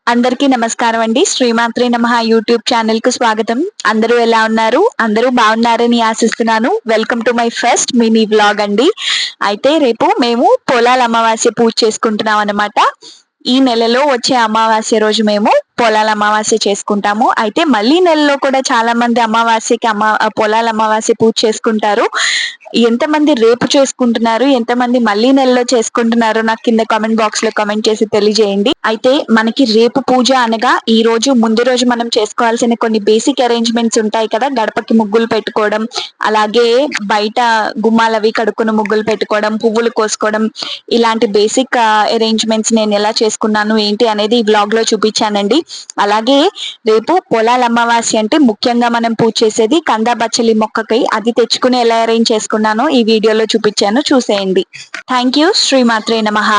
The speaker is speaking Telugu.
అందరికీ నమస్కారం అండి. శ్రీమాత్రే నమః యూట్యూబ్ ఛానల్ కు స్వాగతం. అందరూ ఎలా ఉన్నారు? అందరూ బాగున్నారని ఆశిస్తున్నాను. Welcome to my first mini vlog అండి. అయితే రేపు మేము పొలాల అమావాస్య పూజ చేసుకుంటున్నాం అన్నమాట. ఈ నెలలో వచ్చే అమావాస్య రోజు మేము పొలాల అమావాస్య చేసుకుంటాము. అయితే మళ్ళీ నెలలో కూడా చాలా మంది అమావాస్యకి పొలాల అమావాస్య పూజ చేసుకుంటారు. ఎంతమంది రేపు చేసుకుంటున్నారు, ఎంతమంది మళ్ళీ నెలలో చేసుకుంటున్నారో నాకు కింద కామెంట్ బాక్స్ లో కామెంట్ చేసి తెలియజేయండి. అయితే మనకి రేపు పూజ అనగా ఈ రోజు ముందు రోజు మనం చేసుకోవాల్సిన కొన్ని బేసిక్ అరేంజ్మెంట్స్ ఉంటాయి కదా. గడపకి ముగ్గులు పెట్టుకోవడం, అలాగే బయట గుమ్మాలవి కడుక్కుని ముగ్గులు పెట్టుకోవడం, పువ్వులు కోసుకోవడం, ఇలాంటి బేసిక్ అరేంజ్మెంట్స్ నేను ఎలా చేసుకున్నాను ఏంటి అనేది ఈ బ్లాగ్ లో చూపించానండి. అలాగే రేపు పొలాల అమావాస్య అంటే ముఖ్యంగా మనం పూజ చేసేది కందా బచ్చలి మొక్కకై. అది తెచ్చుకుని ఎలా అరేంజ్ చేసుకున్నానో ఈ వీడియోలో చూపించాను, చూసేయండి. Thank you. శ్రీమాత్రే నమః.